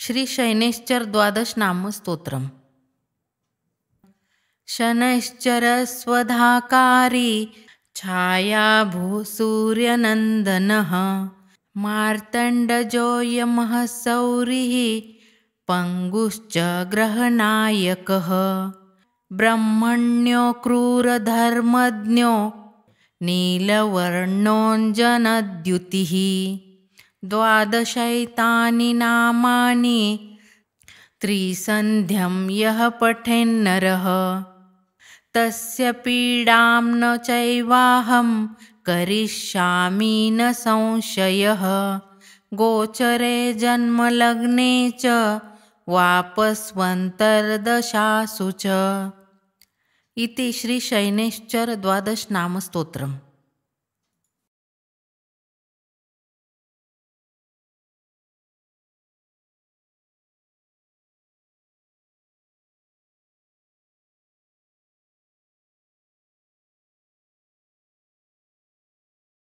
श्री शनैश्चर द्वादश नाम स्तोत्रम्। शनैश्चरस्वधाकारी छायाभूसूर्यनन्दनः मार्तण्डजोयमः सौरिः पङ्गुश्च ग्रहनायकः ब्रह्मण्यो क्रूरधर्मज्ञो नीलवर्णोऽञ्जनद्युतिः। द्वादशैतानि नामानि त्रिसन्ध्यं यः पठेन्नरः तस्य पीडां न चैवाहं करिष्यामि न संशयः। गोचरे जन्मलग्ने च वापस्वन्तर्दशासु च। इति श्री शनैश्चर द्वादश नाम स्तोत्रम्।